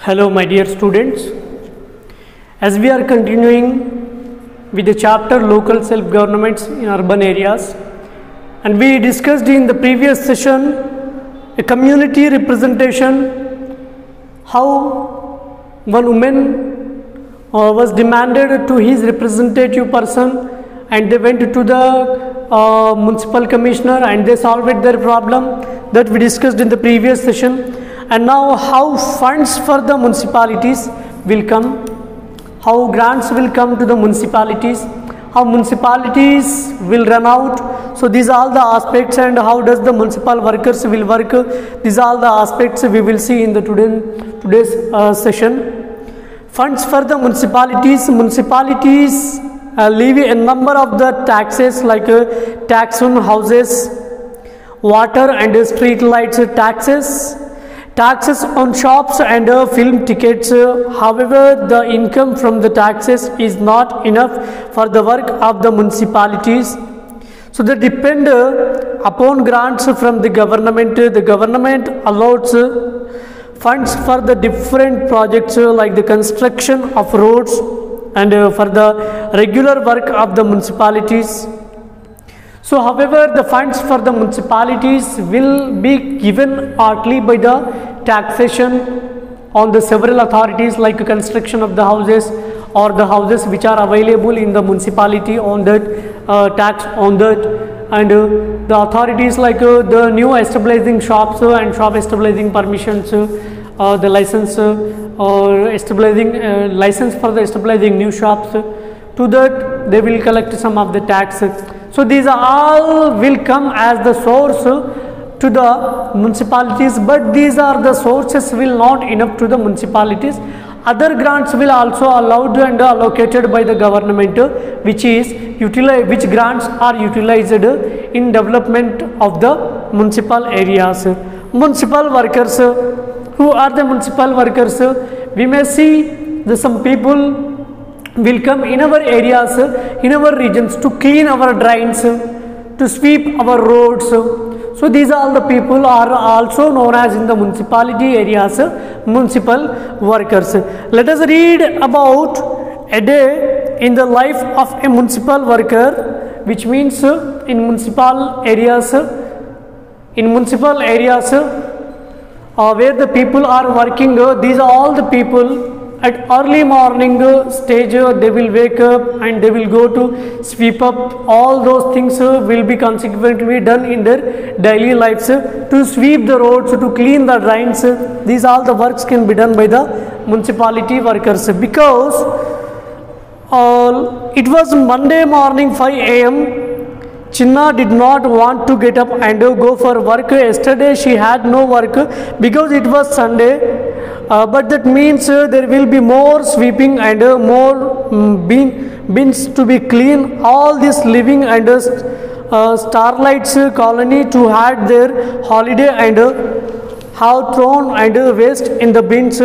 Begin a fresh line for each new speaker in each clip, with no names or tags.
Hello my dear students, as we are continuing with the chapter local self-governments in urban areas, and we discussed in the previous session a community representation, how one woman was demanded to his representative person and they went to the municipal commissioner and they solved their problem. That we discussed in the previous session. And now how funds for the municipalities will come, how grants will come to the municipalities, how municipalities will run out. So these are all the aspects, and how does the municipal workers will work. These are all the aspects we will see in the today's session. Funds for the municipalities. Municipalities levy a number of the taxes like tax on houses, water and street lights taxes, taxes on shops and film tickets. However, the income from the taxes is not enough for the work of the municipalities. So they depend upon grants from the government. The government allows funds for the different projects like the construction of roads and for the regular work of the municipalities. So however, the funds for the municipalities will be given partly by the taxation on the several authorities like construction of the houses or the houses which are available in the municipality on that tax on that, and the authorities like the new establishing shops and shop establishing permissions, the license or establishing license for the establishing new shops, to that they will collect some of the tax. So these all will come as the source to the municipalities, but these are the sources will not enough to the municipalities. Other grants will also allowed and allocated by the government, which grants are utilized in development of the municipal areas. Municipal workers. Who are the municipal workers? We may see some people will come in our areas, in our regions, to clean our drains, to sweep our roads. So these all the people are also known as in the municipality areas municipal workers. Let us read about a day in the life of a municipal worker, which means in municipal areas where the people are working. These are all the people at early morning stage. They will wake up and they will go to sweep up. All those things will be consequently done in their daily lives, to sweep the roads, to clean the drains. These all the works can be done by the municipality workers. Because it was Monday morning 5 a.m. Chinna did not want to get up and go for work. Yesterday she had no work because it was Sunday. But that means there will be more sweeping and more bins to be clean. All this living and Starlights colony to had their holiday and have thrown and waste in the bins.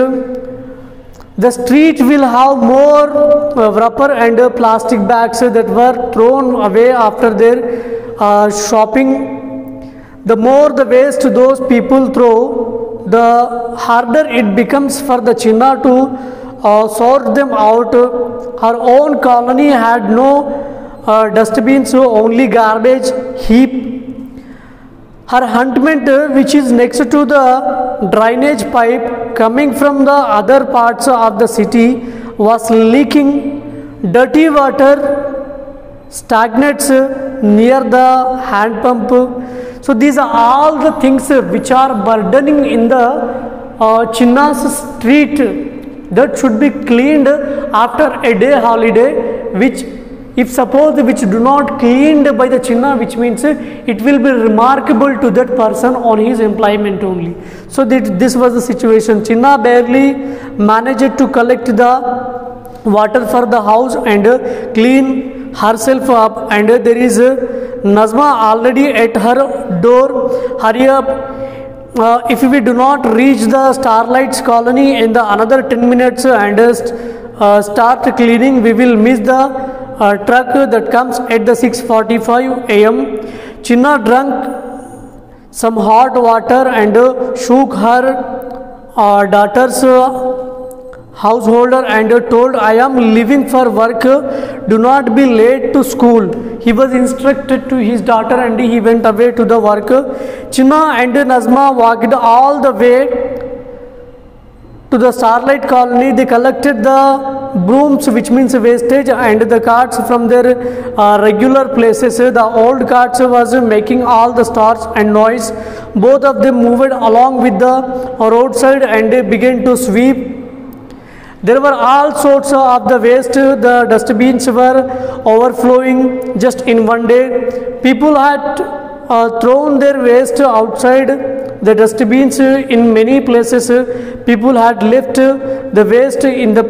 The street will have more wrapper and plastic bags that were thrown away after their shopping. The more the waste those people throw, the harder it becomes for the Chinna to sort them out. Her own colony had no dustbins, so only garbage heap. Her huntement, which is next to the drainage pipe coming from the other parts of the city, was leaking. Dirty water stagnates near the hand pump. So these are all the things which are burdening in the Chinna's street, that should be cleaned after a day holiday, which do not cleaned by the Chinna, which means it will be remarkable to that person on his employment only. So this was the situation. Chinna barely managed to collect the water for the house and clean herself up, and there is Nazma already at her door. Hurry up, if we do not reach the Starlights colony in the another 10 minutes and start cleaning, we will miss the truck that comes at the 6:45 a.m. Chinna drank some hot water and shook her daughter's householder and told, I am leaving for work, do not be late to school. He was instructed to his daughter and he went away to the work. Chinna and Nazma walked all the way to the Starlight Colony. They collected the brooms, which means wastage, and the carts from their regular places. The old carts was making all the stars and noise. Both of them moved along with the roadside and began to sweep. There were all sorts of the waste. The dustbins were overflowing just in one day. People had thrown their waste outside the dustbins in many places. People had left the waste in the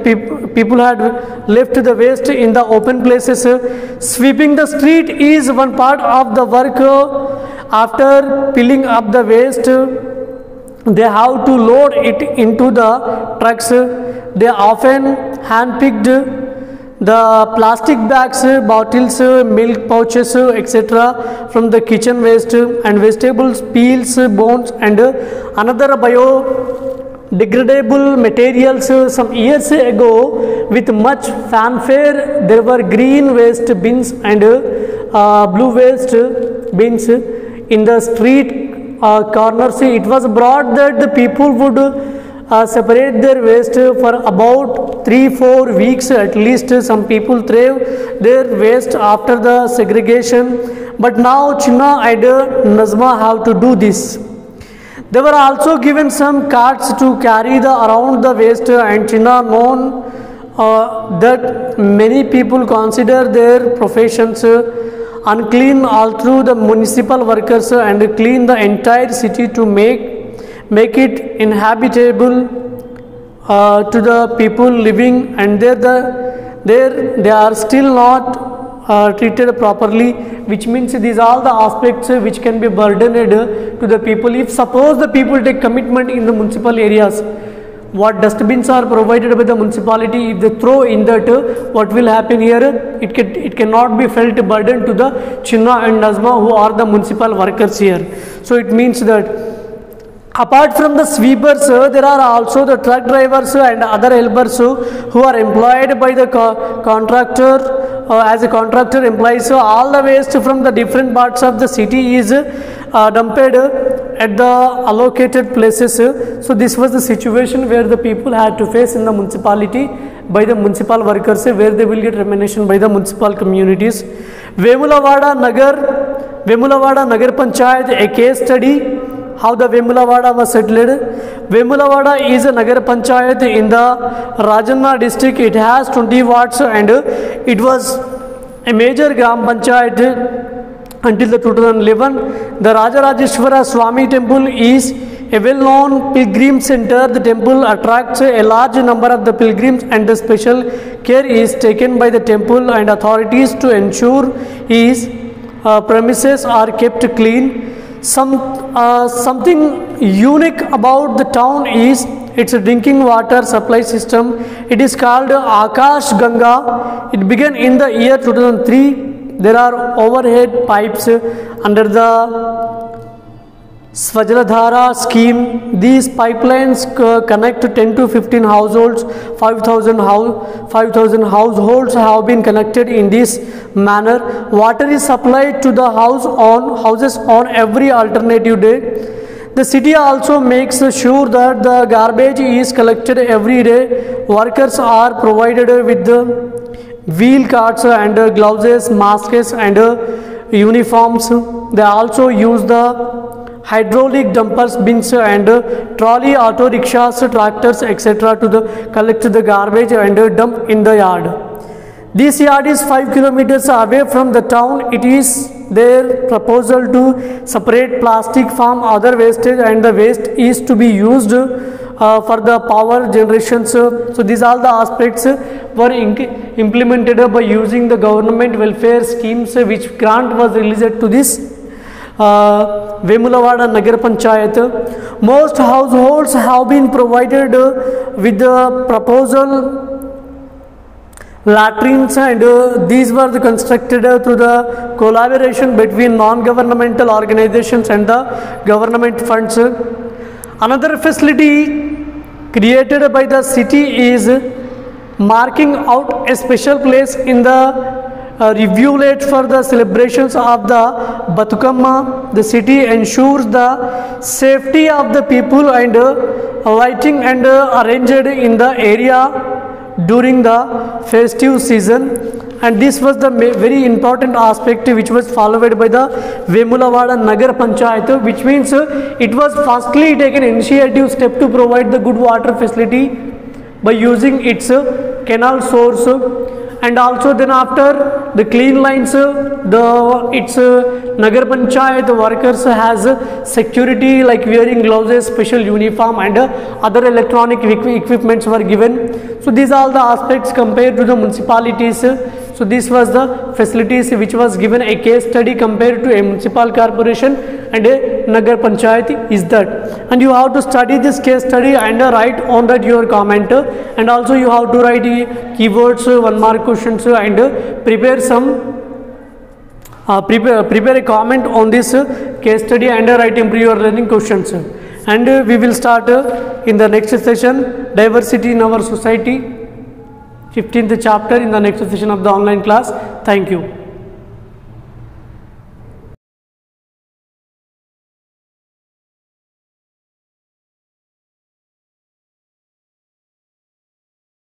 people had left the waste in the open places. Sweeping the street is one part of the work. After peeling up the waste, they have to load it into the trucks. They often hand-picked the plastic bags, bottles, milk pouches, etc. from the kitchen waste and vegetables, peels, bones and another biodegradable materials. Some years ago, with much fanfare, there were green waste bins and blue waste bins in the street corners. It was brought that the people would separate their waste for about 3-4 weeks at least. Some people threw their waste after the segregation, but now Chinna and Nazma have to do this. They were also given some carts to carry around the waste, and Chinna known that many people consider their professions unclean, all through the municipal workers and clean the entire city to make it inhabitable to the people living, and there they are still not treated properly, which means these are all the aspects which can be burdened to the people. If suppose the people take commitment in the municipal areas, what dustbins are provided by the municipality, if they throw in that, what will happen here? It cannot be felt burden to the Chinna and Nazma, who are the municipal workers here. So it means that apart from the sweepers, there are also the truck drivers and other helpers who are employed by the contractor as a contractor employee. So all the waste from the different parts of the city is dumped at the allocated places. So this was the situation where the people had to face in the municipality by the municipal workers, where they will get remuneration by the municipal communities. Vemulavaada Nagar Panchayat, a case study. How the Vemulavaada was settled. Vemulavaada is a Nagar Panchayat in the Rajanna district. It has 20 wards and it was a major Gram Panchayat until the 2011. The Rajarajeshwara Swami temple is a well-known pilgrim center. The temple attracts a large number of the pilgrims, and the special care is taken by the temple and authorities to ensure his premises are kept clean. Something unique about the town is its drinking water supply system. It is called Akash Ganga. It began in the year 2003. There are overhead pipes under the Swajaladhara scheme. These pipelines connect 10 to 15 households. 5,000 households have been connected in this manner. Water is supplied to the houses on every alternative day. The city also makes sure that the garbage is collected every day. Workers are provided with the wheel carts and gloves, masks and uniforms. They also use the hydraulic dumpers, bins and trolley, auto rickshaws, tractors, etc. to collect the garbage and dump in the yard. This yard is 5 kilometers away from the town. It is their proposal to separate plastic from other wastage, and the waste is to be used for the power generations. So these are the aspects were implemented by using the government welfare schemes, which grant was released to this Vemulavaada Nagar Panchayat. Most households have been provided with the proposal latrines, and these were constructed through the collaboration between non-governmental organizations and the government funds. Another facility created by the city is marking out a special place in the rivulet for the celebrations of the Batukamma. The city ensures the safety of the people and lighting and arranged in the area during the festive season. And this was the very important aspect which was followed by the Vemulavada Nagar Panchayat, which means it was firstly taken initiative step to provide the good water facility by using its canal source, and also then after the clean lines, its Nagar Panchayat workers has security like wearing gloves, special uniform and other electronic equipments were given. So these are all the aspects compared to the municipalities. So this was the facilities which was given a case study compared to a municipal corporation and a Nagar Panchayat is that. And you have to study this case study and write on that your comment, and also you have to write keywords, 1 mark questions, and prepare some prepare a comment on this case study and write improve your learning questions. And we will start in the next session, diversity in our society, 15th chapter, in the next session of the online class. Thank you.